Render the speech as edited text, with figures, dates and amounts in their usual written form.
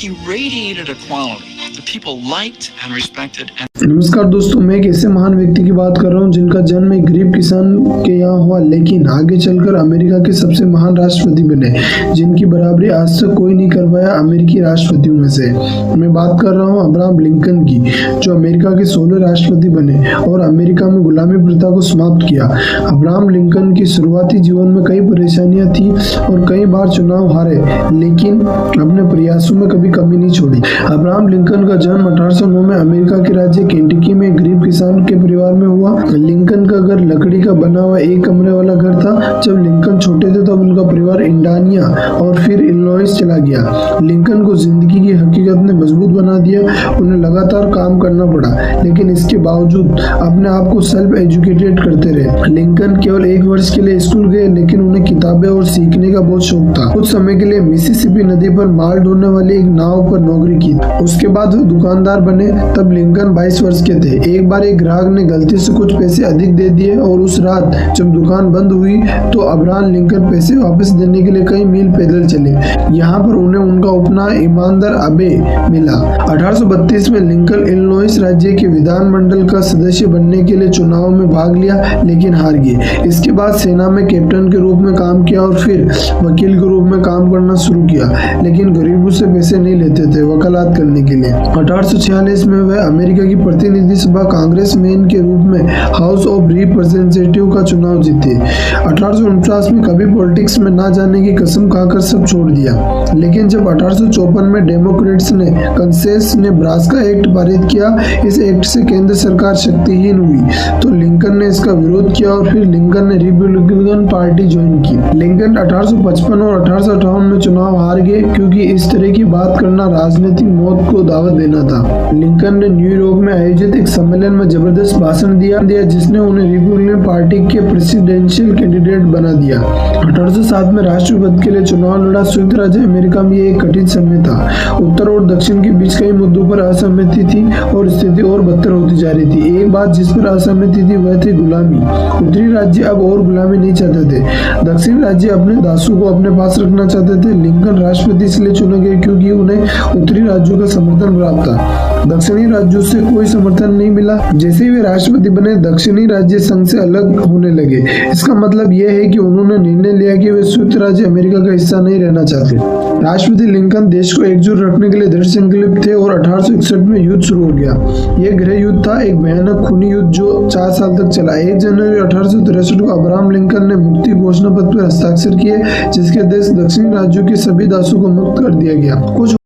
he radiated a quality that people liked and respected. नमस्कार दोस्तों, मैं एक ऐसे महान व्यक्ति की बात कर रहा हूं जिनका जन्म एक गरीब किसान के यहाँ हुआ, लेकिन आगे चलकर अमेरिका के सबसे महान राष्ट्रपति बने, जिनकी बराबरी आज तक कोई नहीं कर पाया अमेरिकी राष्ट्रपतियों में से। मैं बात कर रहा हूं अब्राहम लिंकन की, जो अमेरिका के 16वें राष्ट्रपति बने और अमेरिका में गुलामी प्रथा को समाप्त किया। अब्राहम लिंकन की शुरुआती जीवन में कई परेशानियां थी और कई बार चुनाव हारे, लेकिन अपने प्रयासों में कभी कमी नहीं छोड़ी। अब्राहम लिंकन का जन्म 1809 में अमेरिका के राज्य केंटकी में गरीब किसान के परिवार में हुआ। लिंकन का घर लकड़ी का बना हुआ एक कमरे वाला घर था। जब लिंकन छोटे थे तब उनका परिवार इंडियाना और फिर इलिनॉइस चला गया। लिंकन को जिंदगी की हकीकत ने मजबूत बना दिया। उन्हें लगातार काम करना पड़ा, लेकिन इसके बावजूद अपने आप को सेल्फ एजुकेटेड करते रहे। लिंकन केवल 1 वर्ष के लिए स्कूल गए, लेकिन उन्हें किताबें और सीखने का बहुत शौक था। कुछ समय के लिए मिसिसिपी नदी पर माल ढोने वाली एक नाव पर नौकरी की। उसके बाद दुकानदार बने। तब लिंकन 22 वर्ष के थे। एक बार एक ग्राहक ने गलती से कुछ पैसे अधिक दे दिए और उस रात जब दुकान बंद हुई तो अब्राहम लिंकन पैसे वापस देने के लिए कई मील पैदल चले। यहाँ पर उन्हें उनका उपनाम ईमानदार अबे मिला। 1832 में लिंकन इलिनॉइस राज्य के विधानमंडल का सदस्य बनने के लिए चुनाव में भाग लिया, लेकिन हार गए। इसके बाद सेना में कैप्टन के रूप में काम किया और फिर वकील के रूप में काम करना शुरू किया, लेकिन गरीबों से पैसे नहीं लेते थे वकालत करने के लिए। 1846 में वह अमेरिका की प्रतिनिधि सभा कांग्रेसमैन के रूप में हाउस ऑफ रिप्रेजेंटेटिव का चुनाव जीते। 1849 में कभी पॉलिटिक्स में ना जाने की कसम खाकर सब छोड़ दिया, लेकिन जब 1854 में डेमोक्रेट्स ने कंसेस नेब्रास्का एक्ट पारित किया, इस एक्ट से केंद्र सरकार शक्तिहीन हुई, तो लिंकन ने इसका विरोध किया और फिर लिंकन ने रिपब्लिकन पार्टी ज्वाइन की। लिंकन 1855 और 1858 में चुनाव हार गए, क्योंकि इस तरह की बात करना राजनीतिक मौत को दावत देना था। लिंकन ने न्यूयॉर्क में आयोजित एक सम्मेलन में जबरदस्त भाषण दिया जिसने उन्हें रिपब्लिकन पार्टी के प्रेसिडेंशियल कैंडिडेट बना दिया। 1807 में राष्ट्रपति के लिए चुनाव लड़ा। संयुक्त राज्य अमेरिका में एक कठिन समय था। उत्तर और दक्षिण के बीच कई मुद्दों पर असहमति थी और स्थिति और बदतर होती जा रही थी। एक बात जिस पर असहमति थी वह थी गुलामी। उत्तरी राज्य अब और गुलामी नहीं चाहते थे। दक्षिणी राज्य अपने दासों को अपने पास रखना चाहते थे। लिंकन राष्ट्रपति इसलिए चुने गए क्योंकि उन्हें उत्तरी राज्यों का समर्थन प्राप्त था। दक्षिणी राज्यों से कोई समर्थन नहीं मिला। जैसे ही वे राष्ट्रपति बने, दक्षिणी राज्य संघ से अलग होने लगे। इसका मतलब यह है कि उन्होंने निर्णय लिया कि वे संयुक्त राज्य अमेरिका का हिस्सा नहीं रहना चाहते। राष्ट्रपति लिंकन देश को एकजुट रखने के लिए दृढ़ संकल्पित थे और 1861 में युद्ध शुरू हो गया। यह गृह युद्ध था, एक भयानक खूनी युद्ध जो 4 साल तक चला। 1 जनवरी 1863 को अब्राहम लिंकन ने मुक्ति घोषणा पत्र पर हस्ताक्षर किए, जिसके उद्देश्य दक्षिणी राज्यों के सभी दासों को मुक्त कर दिया गया। कुछ